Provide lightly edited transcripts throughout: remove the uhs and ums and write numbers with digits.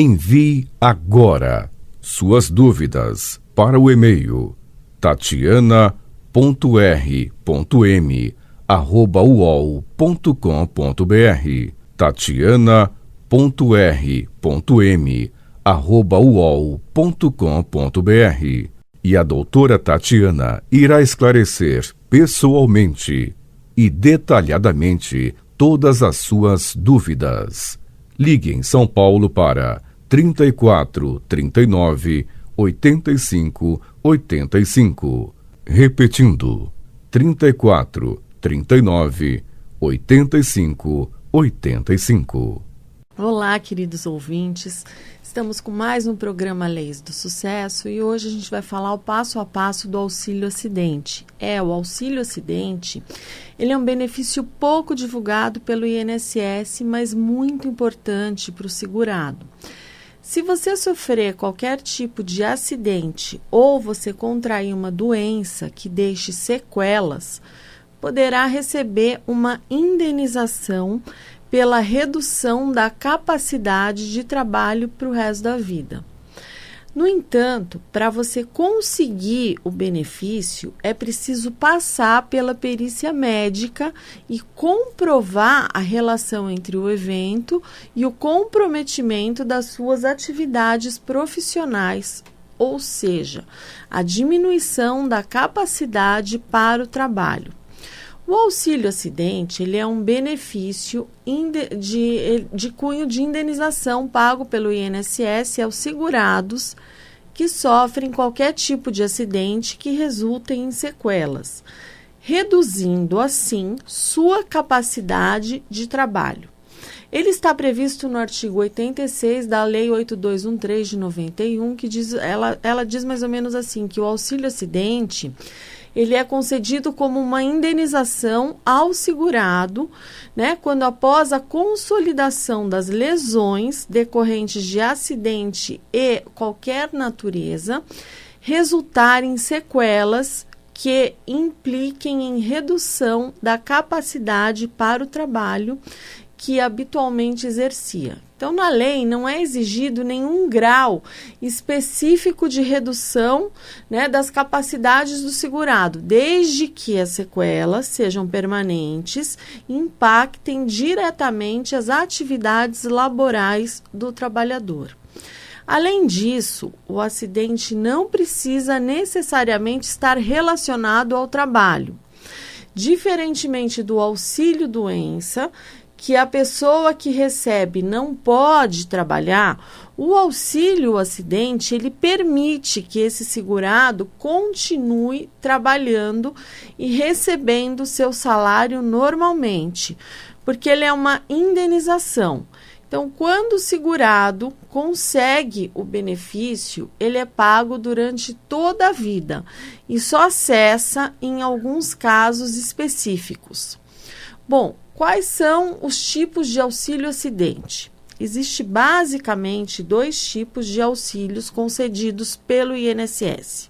Envie agora suas dúvidas para o e-mail tatiana.r.m@uol.com.br tatiana.r.m@uol.com.br e a doutora Tatiana irá esclarecer pessoalmente e detalhadamente todas as suas dúvidas. Ligue em São Paulo para 34 39 85 85. Repetindo, 34 39 85 85. Olá, queridos ouvintes. Estamos com mais um programa Leis do Sucesso e hoje a gente vai falar o passo a passo do auxílio acidente. O auxílio acidente, ele é um benefício pouco divulgado pelo INSS, mas muito importante para o segurado. Se você sofrer qualquer tipo de acidente ou você contrair uma doença que deixe sequelas, poderá receber uma indenização pela redução da capacidade de trabalho para o resto da vida. No entanto, para você conseguir o benefício, é preciso passar pela perícia médica e comprovar a relação entre o evento e o comprometimento das suas atividades profissionais, ou seja, a diminuição da capacidade para o trabalho. O auxílio acidente ele é um benefício de cunho de indenização pago pelo INSS aos segurados que sofrem qualquer tipo de acidente que resultem em sequelas, reduzindo assim sua capacidade de trabalho. Ele está previsto no artigo 86 da Lei 8213 de 91, que ela diz mais ou menos assim, que o auxílio acidente ele é concedido como uma indenização ao segurado, quando após a consolidação das lesões decorrentes de acidente e qualquer natureza, resultarem sequelas que impliquem em redução da capacidade para o trabalho que habitualmente exercia. Então, na lei não é exigido nenhum grau específico de redução, das capacidades do segurado, desde que as sequelas sejam permanentes e impactem diretamente as atividades laborais do trabalhador. Além disso, o acidente não precisa necessariamente estar relacionado ao trabalho. Diferentemente do auxílio-doença, que a pessoa que recebe não pode trabalhar, o auxílio acidente ele permite que esse segurado continue trabalhando e recebendo seu salário normalmente, porque ele é uma indenização. Então, quando o segurado consegue o benefício, ele é pago durante toda a vida e só cessa em alguns casos específicos. Bom, quais são os tipos de auxílio acidente? Existe basicamente 2 tipos de auxílios concedidos pelo INSS.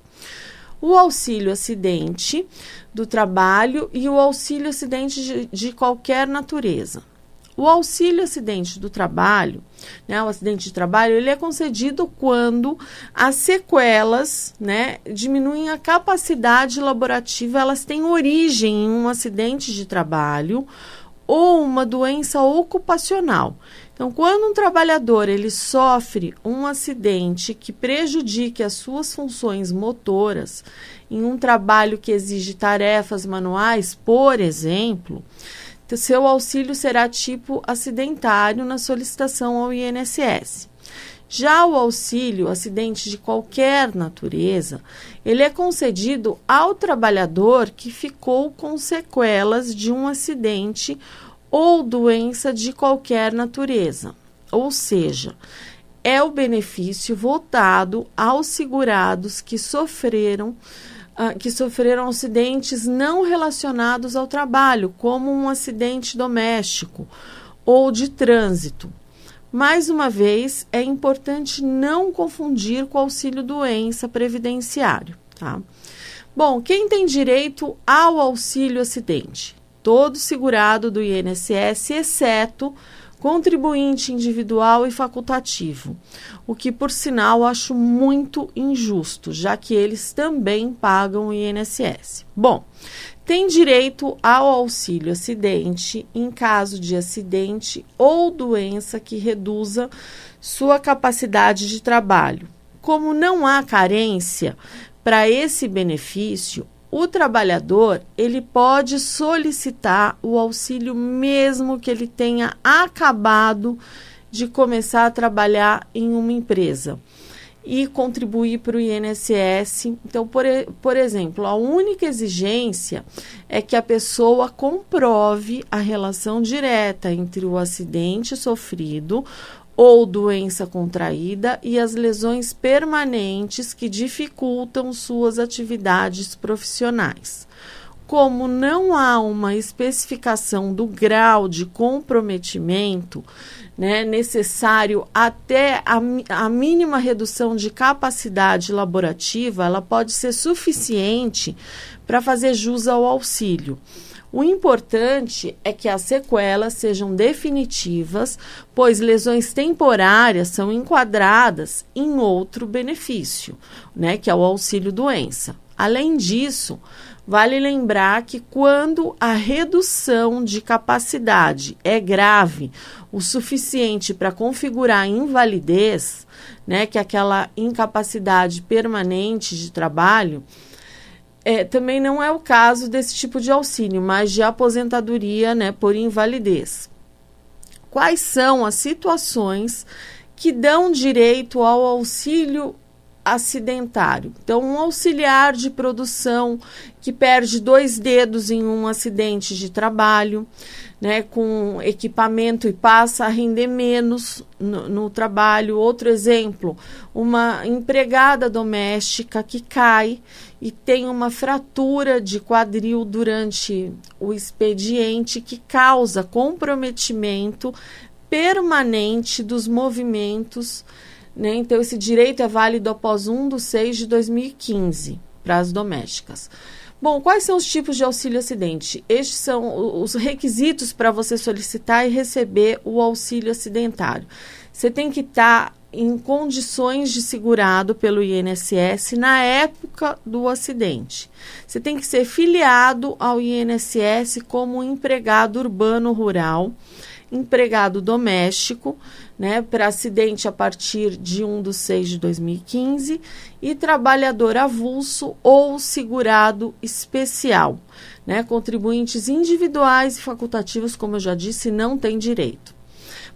O auxílio acidente do trabalho e o auxílio acidente de qualquer natureza. O auxílio acidente do trabalho, o acidente de trabalho, ele é concedido quando as sequelas, diminuem a capacidade laborativa, elas têm origem em um acidente de trabalho ou uma doença ocupacional. Então, quando um trabalhador ele sofre um acidente que prejudique as suas funções motoras em um trabalho que exige tarefas manuais, por exemplo, seu auxílio será tipo acidentário na solicitação ao INSS. Já o auxílio acidente de qualquer natureza, ele é concedido ao trabalhador que ficou com sequelas de um acidente ou doença de qualquer natureza. Ou seja, é o benefício voltado aos segurados que sofreram acidentes não relacionados ao trabalho, como um acidente doméstico ou de trânsito. Mais uma vez, é importante não confundir com o auxílio-doença previdenciário, tá? Bom, quem tem direito ao auxílio-acidente? Todo segurado do INSS, exceto contribuinte individual e facultativo, o que, por sinal, acho muito injusto, já que eles também pagam o INSS. Bom, tem direito ao auxílio acidente em caso de acidente ou doença que reduza sua capacidade de trabalho. Como não há carência para esse benefício, o trabalhador ele pode solicitar o auxílio mesmo que ele tenha acabado de começar a trabalhar em uma empresa e contribuir para o INSS. Então, por exemplo, a única exigência é que a pessoa comprove a relação direta entre o acidente sofrido ou doença contraída e as lesões permanentes que dificultam suas atividades profissionais. Como não há uma especificação do grau de comprometimento, necessário até a mínima redução de capacidade laborativa, ela pode ser suficiente para fazer jus ao auxílio. O importante é que as sequelas sejam definitivas, pois lesões temporárias são enquadradas em outro benefício, que é o auxílio-doença. Além disso, vale lembrar que quando a redução de capacidade é grave o suficiente para configurar a invalidez, que é aquela incapacidade permanente de trabalho, também não é o caso desse tipo de auxílio, mas de aposentadoria por invalidez. Quais são as situações que dão direito ao auxílio acidentário? Então, um auxiliar de produção que perde 2 dedos em um acidente de trabalho, com equipamento e passa a render menos no trabalho. Outro exemplo, uma empregada doméstica que cai e tem uma fratura de quadril durante o expediente que causa comprometimento permanente dos movimentos. Então, esse direito é válido após 1/6/2015 para as domésticas. Bom, quais são os tipos de auxílio-acidente? Estes são os requisitos para você solicitar e receber o auxílio acidentário. Você tem que estar em condições de segurado pelo INSS na época do acidente. Você tem que ser filiado ao INSS como empregado urbano rural, empregado doméstico, para acidente a partir de 1/6/2015 e trabalhador avulso ou segurado especial, contribuintes individuais e facultativos, como eu já disse, não têm direito.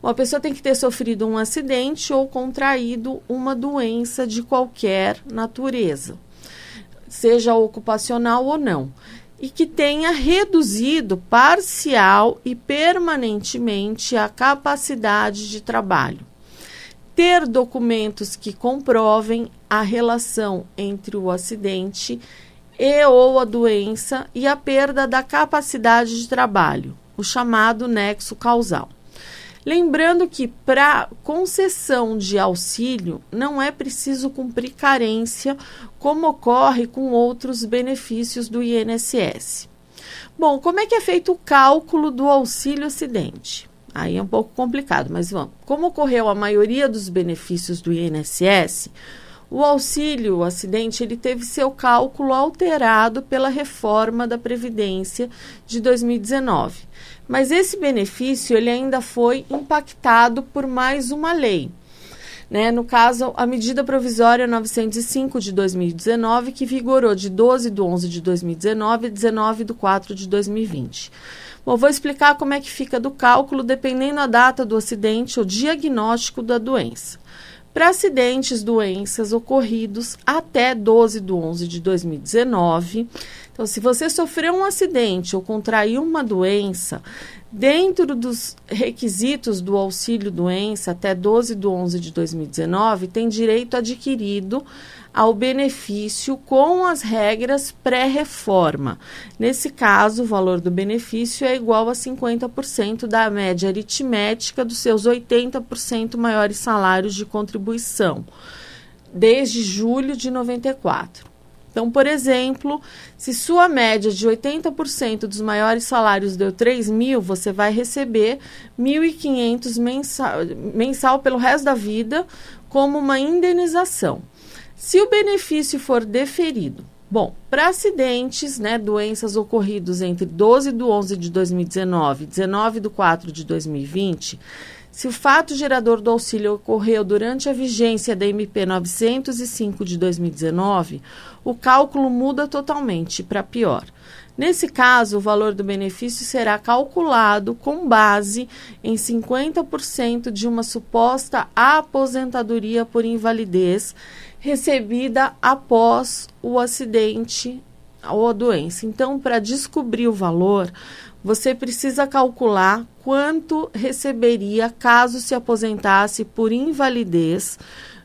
Uma pessoa tem que ter sofrido um acidente ou contraído uma doença de qualquer natureza, seja ocupacional ou não, e que tenha reduzido parcial e permanentemente a capacidade de trabalho. Ter documentos que comprovem a relação entre o acidente e ou a doença e a perda da capacidade de trabalho, o chamado nexo causal. Lembrando que para concessão de auxílio não é preciso cumprir carência, como ocorre com outros benefícios do INSS. Bom, como é que é feito o cálculo do auxílio acidente? Aí é um pouco complicado, mas vamos. Como ocorreu a maioria dos benefícios do INSS, o auxílio acidente ele teve seu cálculo alterado pela reforma da Previdência de 2019. Mas esse benefício ele ainda foi impactado por mais uma lei. No caso, a medida provisória 905 de 2019, que vigorou de 12/11/2019 e 19/4/2020. Bom, vou explicar como é que fica do cálculo dependendo da data do acidente ou diagnóstico da doença. Para acidentes, doenças ocorridos até 12/11/2019, então, se você sofreu um acidente ou contraiu uma doença, dentro dos requisitos do auxílio-doença até 12/11/2019, tem direito adquirido ao benefício com as regras pré-reforma. Nesse caso, o valor do benefício é igual a 50% da média aritmética dos seus 80% maiores salários de contribuição, desde julho de 94. Então, por exemplo, se sua média de 80% dos maiores salários deu 3.000, você vai receber 1.500 mensal pelo resto da vida como uma indenização. Se o benefício for deferido, bom, para acidentes, né, doenças ocorridos entre 12/11 de 2019 e 19/4 de 2020, se o fato gerador do auxílio ocorreu durante a vigência da MP 905 de 2019, o cálculo muda totalmente para pior. Nesse caso, o valor do benefício será calculado com base em 50% de uma suposta aposentadoria por invalidez recebida após o acidente ou a doença. Então, para descobrir o valor, você precisa calcular quanto receberia caso se aposentasse por invalidez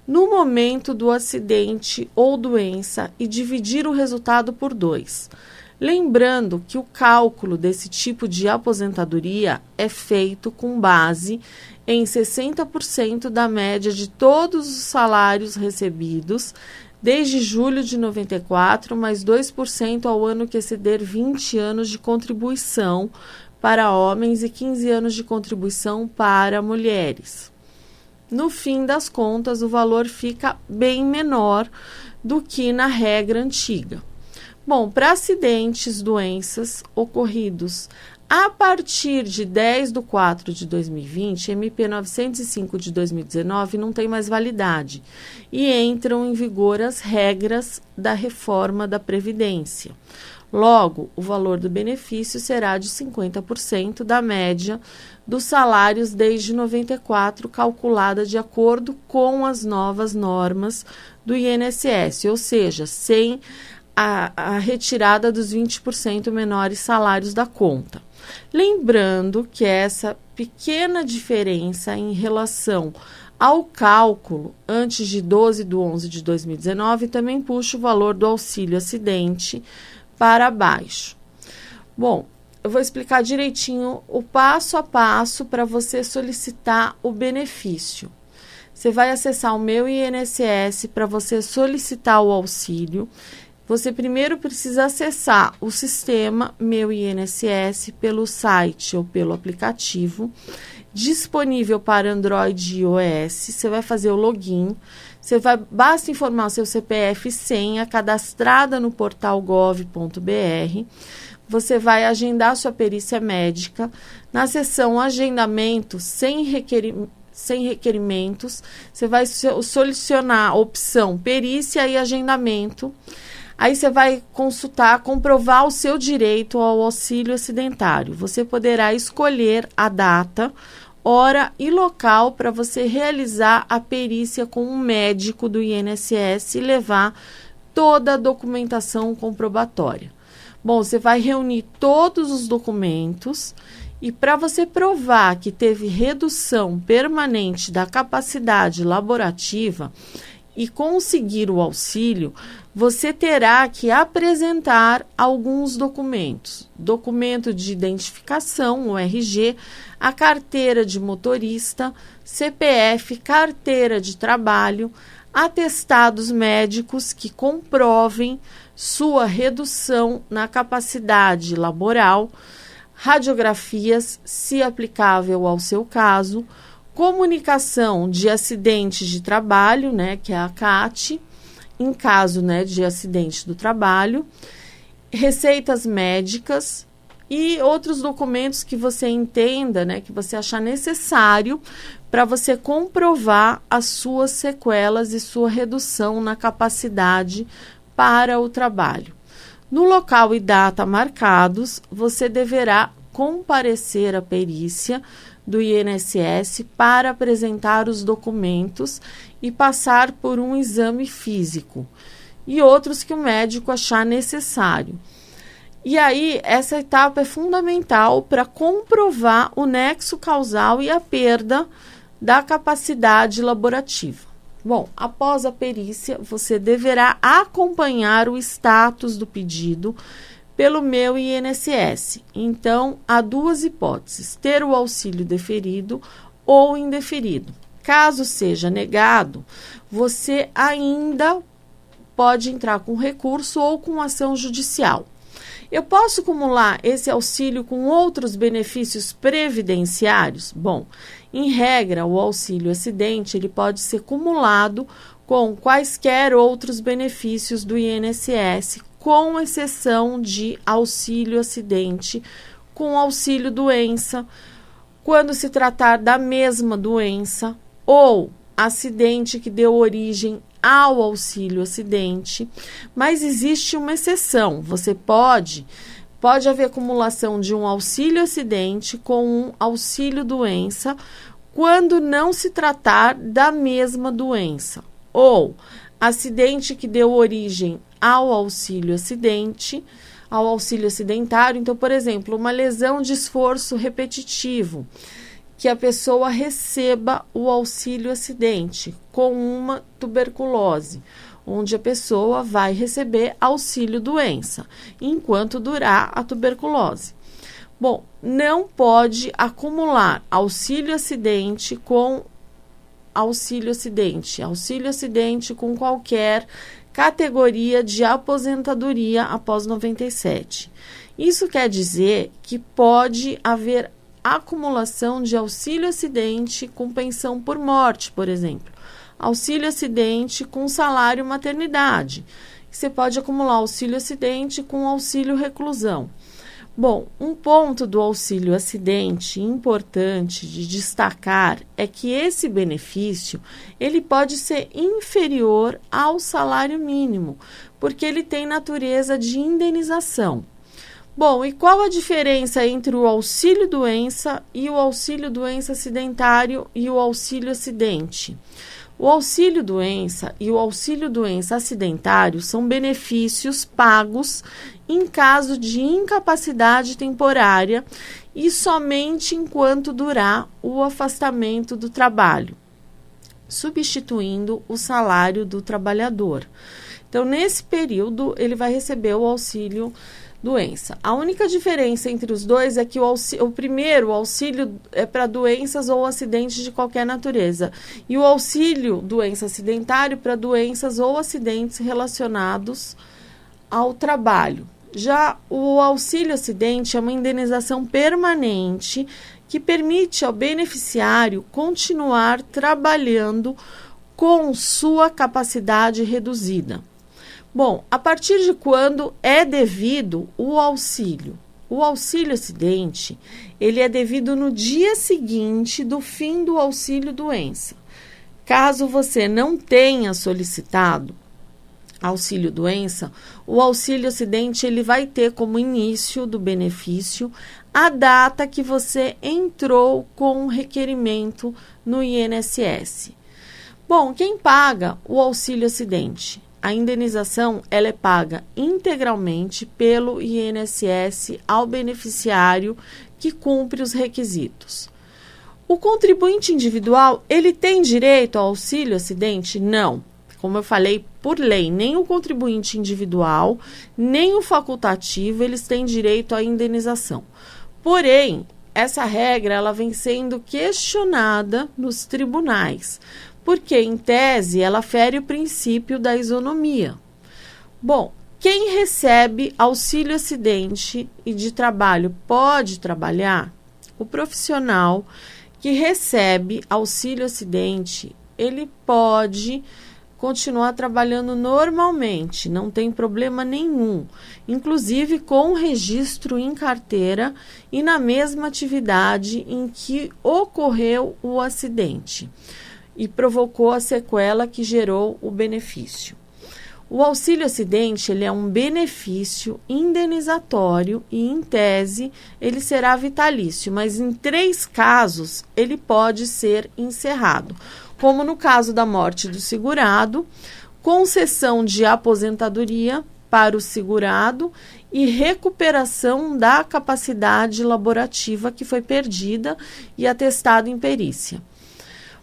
no momento do acidente ou doença e dividir o resultado por 2. Lembrando que o cálculo desse tipo de aposentadoria é feito com base em 60% da média de todos os salários recebidos desde julho de 94, mais 2% ao ano que exceder 20 anos de contribuição para homens e 15 anos de contribuição para mulheres. No fim das contas, o valor fica bem menor do que na regra antiga. Bom, para acidentes, doenças ocorridos a partir de 10/4 de 2020, MP 905 de 2019 não tem mais validade e entram em vigor as regras da reforma da Previdência. Logo, o valor do benefício será de 50% da média dos salários desde 94, calculada de acordo com as novas normas do INSS, ou seja, sem a retirada dos 20% menores salários da conta. Lembrando que essa pequena diferença em relação ao cálculo antes de 12/11 de 2019 também puxa o valor do auxílio acidente para baixo. Bom, eu vou explicar direitinho o passo a passo para você solicitar o benefício. Você vai acessar o Meu INSS para você solicitar o auxílio. Você primeiro precisa acessar o sistema Meu INSS pelo site ou pelo aplicativo, disponível para Android e iOS. Você vai fazer o login, basta informar seu CPF e senha cadastrada no portal gov.br. Você vai agendar sua perícia médica. Na seção Agendamento sem requerimentos, você vai selecionar a opção Perícia e Agendamento. Aí você vai comprovar o seu direito ao auxílio acidentário. Você poderá escolher a data, hora e local para você realizar a perícia com um médico do INSS e levar toda a documentação comprobatória. Bom, você vai reunir todos os documentos e para você provar que teve redução permanente da capacidade laborativa e conseguir o auxílio, você terá que apresentar alguns documentos. Documento de identificação, o RG, a carteira de motorista, CPF, carteira de trabalho, atestados médicos que comprovem sua redução na capacidade laboral, radiografias, se aplicável ao seu caso, comunicação de acidentes de trabalho, né, que é a CAT, em caso, né, de acidente do trabalho, receitas médicas e outros documentos que você entenda, né, que você achar necessário para você comprovar as suas sequelas e sua redução na capacidade para o trabalho. No local e data marcados, você deverá comparecer à perícia do INSS para apresentar os documentos e passar por um exame físico e outros que o médico achar necessário. E aí, essa etapa é fundamental para comprovar o nexo causal e a perda da capacidade laborativa. Bom, após a perícia, você deverá acompanhar o status do pedido pelo Meu INSS. Então, há duas hipóteses: ter o auxílio deferido ou indeferido. Caso seja negado, você ainda pode entrar com recurso ou com ação judicial. Eu posso acumular esse auxílio com outros benefícios previdenciários? Bom, em regra, o auxílio acidente ele pode ser cumulado com quaisquer outros benefícios do INSS, com exceção de auxílio acidente com auxílio doença, quando se tratar da mesma doença, ou acidente que deu origem ao auxílio acidente, mas existe uma exceção. Você pode haver acumulação de um auxílio acidente com um auxílio doença quando não se tratar da mesma doença, ou acidente que deu origem ao auxílio acidente, ao auxílio acidentário. Então, por exemplo, uma lesão de esforço repetitivo, que a pessoa receba o auxílio acidente com uma tuberculose, onde a pessoa vai receber auxílio doença, enquanto durar a tuberculose. Bom, não pode acumular auxílio acidente com auxílio acidente com qualquer categoria de aposentadoria após 97. Isso quer dizer que pode haver acumulação de auxílio acidente com pensão por morte, por exemplo. Auxílio acidente com salário maternidade. Você pode acumular auxílio acidente com auxílio reclusão. Bom, um ponto do auxílio acidente importante de destacar é que esse benefício ele pode ser inferior ao salário mínimo, porque ele tem natureza de indenização. Bom, e qual a diferença entre o auxílio doença e o auxílio doença acidentário e o auxílio acidente? O auxílio doença e o auxílio doença acidentário são benefícios pagos em caso de incapacidade temporária e somente enquanto durar o afastamento do trabalho, substituindo o salário do trabalhador. Então, nesse período, ele vai receber o auxílio doença. A única diferença entre os dois é que o primeiro auxílio é para doenças ou acidentes de qualquer natureza, e o auxílio doença acidentário para doenças ou acidentes relacionados ao trabalho. Já o auxílio acidente é uma indenização permanente que permite ao beneficiário continuar trabalhando com sua capacidade reduzida. Bom, a partir de quando é devido o auxílio? O auxílio acidente, ele é devido no dia seguinte do fim do auxílio doença. Caso você não tenha solicitado auxílio doença, o auxílio acidente ele vai ter como início do benefício a data que você entrou com o requerimento no INSS. Bom, quem paga o auxílio acidente? A indenização ela é paga integralmente pelo INSS ao beneficiário que cumpre os requisitos. O contribuinte individual, ele tem direito ao auxílio acidente? Não. Como eu falei, por lei, nem o contribuinte individual, nem o facultativo, eles têm direito à indenização. Porém, essa regra ela vem sendo questionada nos tribunais, porque, em tese, ela fere o princípio da isonomia. Bom, quem recebe auxílio acidente e de trabalho pode trabalhar? O profissional que recebe auxílio acidente, ele pode continuar trabalhando normalmente, não tem problema nenhum, inclusive com registro em carteira e na mesma atividade em que ocorreu o acidente e provocou a sequela que gerou o benefício. O auxílio acidente ele é um benefício indenizatório e, em tese, ele será vitalício, mas em 3 casos ele pode ser encerrado, como no caso da morte do segurado, concessão de aposentadoria para o segurado e recuperação da capacidade laborativa que foi perdida e atestado em perícia.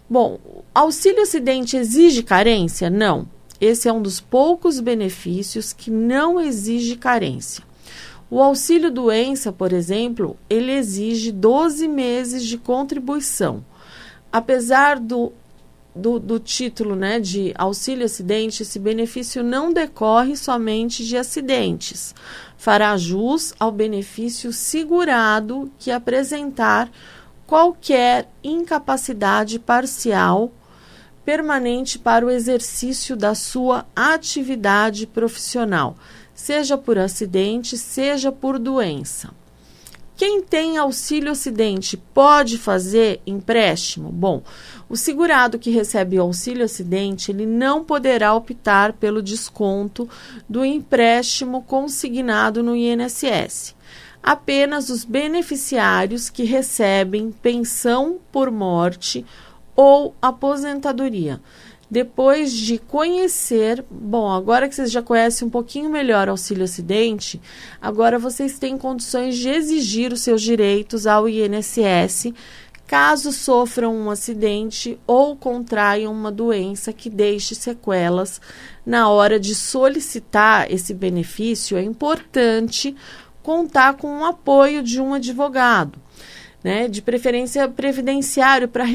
Bom, auxílio acidente exige carência? Não. Esse é um dos poucos benefícios que não exige carência. O auxílio doença, por exemplo, ele exige 12 meses de contribuição. Apesar do do título, né, de auxílio acidente, esse benefício não decorre somente de acidentes. Fará jus ao benefício segurado que apresentar qualquer incapacidade parcial permanente para o exercício da sua atividade profissional, seja por acidente, seja por doença. Quem tem auxílio acidente pode fazer empréstimo? Bom, o segurado que recebe auxílio acidente, ele não poderá optar pelo desconto do empréstimo consignado no INSS. Apenas os beneficiários que recebem pensão por morte ou aposentadoria. Depois de conhecer, bom, agora que vocês já conhecem um pouquinho melhor o auxílio acidente, agora vocês têm condições de exigir os seus direitos ao INSS, caso sofram um acidente ou contraiam uma doença que deixe sequelas. Na hora de solicitar esse benefício, é importante contar com o apoio de um advogado, né, de preferência previdenciário, para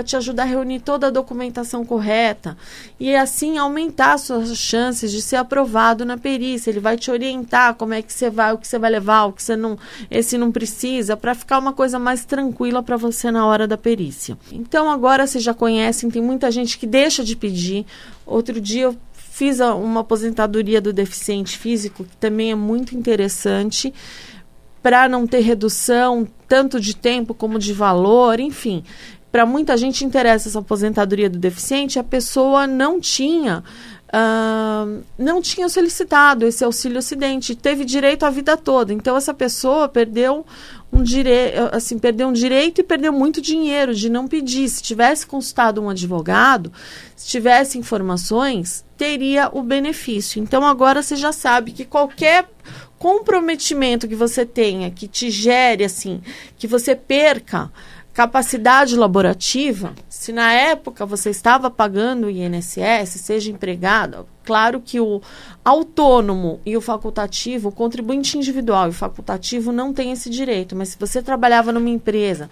te ajudar a reunir toda a documentação correta e assim aumentar suas chances de ser aprovado na perícia. Ele vai te orientar como é que você vai, o que você vai levar, o que você não, esse não precisa, para ficar uma coisa mais tranquila para você na hora da perícia. Então agora vocês já conhecem, tem muita gente que deixa de pedir. Outro dia eu fiz uma aposentadoria do deficiente físico, que também é muito interessante, para não ter redução tanto de tempo como de valor, enfim. Para muita gente interessa essa aposentadoria do deficiente, a pessoa não tinha solicitado esse auxílio acidente, teve direito a vida toda. Então essa pessoa perdeu um direito e perdeu muito dinheiro de não pedir. Se tivesse consultado um advogado, se tivesse informações, teria o benefício. Então agora você já sabe que qualquer comprometimento que você tenha, que te gere assim, que você perca capacidade laborativa, se na época você estava pagando o INSS, seja empregado, claro que o autônomo e o facultativo, o contribuinte individual e o facultativo não tem esse direito, mas se você trabalhava numa empresa,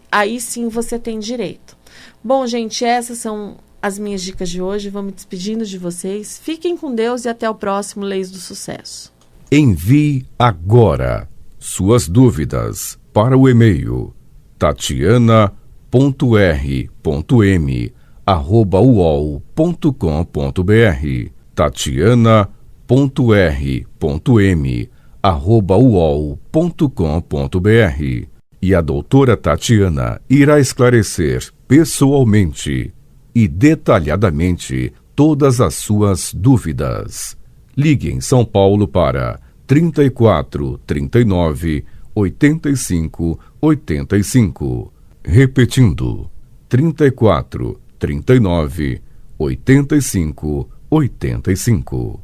aí sim você tem direito. Bom, gente, essas são as minhas dicas de hoje. Vou me despedindo de vocês. Fiquem com Deus e até o próximo Leis do Sucesso. Envie agora suas dúvidas para o e-mail tatiana.r.m@uol.com.br tatiana.r.m@uol.com.br E a doutora Tatiana irá esclarecer pessoalmente e detalhadamente todas as suas dúvidas. Ligue em São Paulo para 34 39 85 85. Repetindo, 34 39 85 85.